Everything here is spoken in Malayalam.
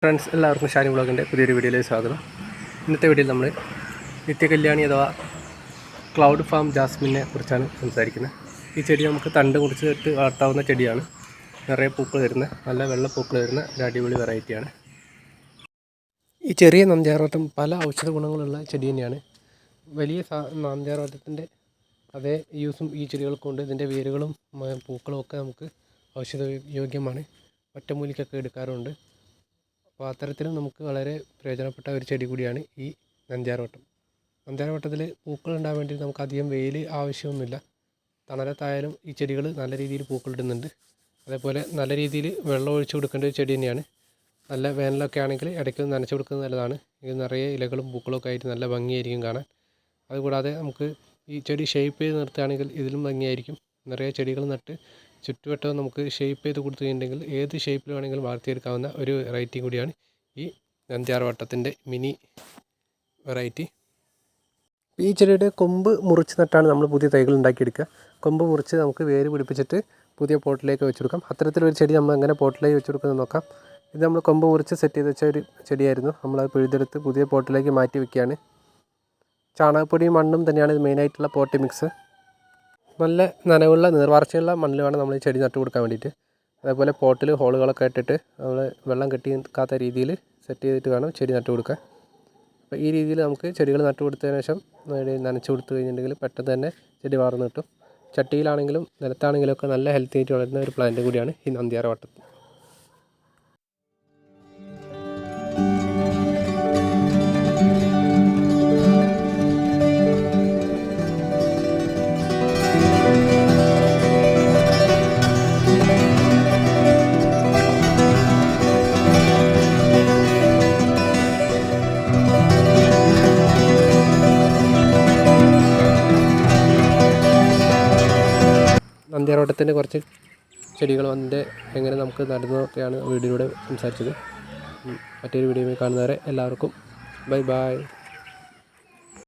ഫ്രണ്ട്സ് എല്ലാവർക്കും ഷാനി വ്ളോഗിൻ്റെ പുതിയൊരു വീഡിയോയിലേക്ക് സ്വാഗതം. ഇന്നത്തെ വീഡിയോയിൽ നമ്മൾ നിത്യകല്യാണി അഥവാ ക്ലൗഡ് ഫാം ജാസ്മിനെ കുറിച്ചാണ് സംസാരിക്കുന്നത്. ഈ ചെടി നമുക്ക് തണ്ട് മുറിച്ചിട്ട് വളർത്താവുന്ന ചെടിയാണ്. നിറയെ പൂക്കൾ വരുന്ന നല്ല വെള്ളപ്പൂക്കൾ വരുന്ന ഒരു അടിപൊളി വെറൈറ്റിയാണ്. ഈ ചെറിയ നന്ദ്യാർവട്ടം പല ഔഷധ ഗുണങ്ങളുള്ള ചെടി തന്നെയാണ്. വലിയ നന്ദ്യാർവട്ടത്തിൻ്റെ അതേ യൂസും ഈ ചെടികൾക്കുണ്ട്. ഇതിൻ്റെ വേരുകളും പൂക്കളും ഒക്കെ നമുക്ക് ഔഷധ യോഗ്യമാണ്. ഒറ്റമൂലിക്കൊക്കെ എടുക്കാറുണ്ട്. അപ്പോൾ അത്തരത്തിലും നമുക്ക് വളരെ പ്രയോജനപ്പെട്ട ഒരു ചെടി കൂടിയാണ് ഈ നന്ദ്യാർവട്ടം. നന്ദ്യാർവട്ടത്തിൽ പൂക്കൾ ഉണ്ടാകാൻ വേണ്ടി നമുക്ക് അധികം വെയിൽ ആവശ്യമൊന്നുമില്ല. തണലത്തായാലും ഈ ചെടികൾ നല്ല രീതിയിൽ പൂക്കളിടുന്നുണ്ട്. അതേപോലെ നല്ല രീതിയിൽ വെള്ളം ഒഴിച്ചു കൊടുക്കേണ്ട ഒരു ചെടി തന്നെയാണ്. നല്ല വേനലൊക്കെ ആണെങ്കിൽ ഇടയ്ക്ക് നനച്ചു കൊടുക്കുന്നത് നല്ലതാണ്. ഇത് നിറയെ ഇലകളും പൂക്കളൊക്കെ ആയിട്ട് നല്ല ഭംഗിയായിരിക്കും കാണാൻ. അതുകൂടാതെ നമുക്ക് ഈ ചെടി ഷേപ്പ് ചെയ്ത് നിർത്തുകയാണെങ്കിൽ ഇതിലും ഭംഗിയായിരിക്കും. നിറയെ ചെടികൾ നട്ട് ചുറ്റുവട്ടം നമുക്ക് ഷേപ്പ് ചെയ്ത് കൊടുത്തു കഴിഞ്ഞിട്ടുണ്ടെങ്കിൽ ഏത് ഷേപ്പിൽ വേണമെങ്കിലും വളർത്തിയെടുക്കാവുന്ന ഒരു വെറൈറ്റി കൂടിയാണ് ഈ നന്ദ്യാർവട്ടത്തിൻ്റെ മിനി വെറൈറ്റി. ഈ ചെടിയുടെ കൊമ്പ് മുറിച്ച് നട്ടാണ് നമ്മൾ പുതിയ തൈകൾ ഉണ്ടാക്കിയെടുക്കുക. കൊമ്പ് മുറിച്ച് നമുക്ക് വേര് പിടിപ്പിച്ചിട്ട് പുതിയ പോട്ടിലേക്ക് വെച്ചെടുക്കാം. അത്തരത്തിലൊരു ചെടി നമ്മൾ എങ്ങനെ പോട്ടിലേക്ക് വെച്ചെടുക്കുന്നത് നോക്കാം. ഇത് നമ്മൾ കൊമ്പ് മുറിച്ച് സെറ്റ് ചെയ്ത് വെച്ച ഒരു ചെടിയായിരുന്നു. നമ്മളത് പിഴുതെടുത്ത് പുതിയ പോട്ടിലേക്ക് മാറ്റി വയ്ക്കുകയാണ്. ചാണകപ്പൊടിയും മണ്ണും തന്നെയാണ് ഇത് മെയിനായിട്ടുള്ള പോട്ടി മിക്സ്. നല്ല നനവുള്ള നീർവാർച്ചയുള്ള മണ്ണിൽ വേണം നമ്മൾ ഈ ചെടി നട്ടു കൊടുക്കാൻ വേണ്ടിയിട്ട്. അതേപോലെ പോട്ടിൽ ഹോളുകളൊക്കെ ഇട്ടിട്ട് നമ്മൾ വെള്ളം കെട്ടി നിൽക്കാത്ത രീതിയിൽ സെറ്റ് ചെയ്തിട്ട് വേണം ചെടി നട്ടു കൊടുക്കാൻ. അപ്പോൾ ഈ രീതിയിൽ നമുക്ക് ചെടികൾ നട്ടു കൊടുത്തതിന് ശേഷം നനച്ചു കൊടുത്തു കഴിഞ്ഞിട്ടുണ്ടെങ്കിൽ പെട്ടെന്ന് തന്നെ ചെടി വളർന്നു കിട്ടും. ചട്ടിയിലാണെങ്കിലും നിലത്താണെങ്കിലും ഒക്കെ നല്ല ഹെൽത്തി ആയിട്ട് വളരുന്ന ഒരു പ്ലാന്റ് കൂടിയാണ് ഈ നന്ദ്യാർവട്ടം. നന്ദ്യാർവട്ടത്തിൻ്റെ കുറച്ച് ചെടികൾ വന്നിട്ട് എങ്ങനെ നമുക്ക് നടുന്നതൊക്കെയാണ് വീഡിയോയിലൂടെ സംസാരിച്ചത്. മറ്റൊരു വീഡിയോയിൽ കാണുന്നവരെ എല്ലാവർക്കും ബൈ ബൈ.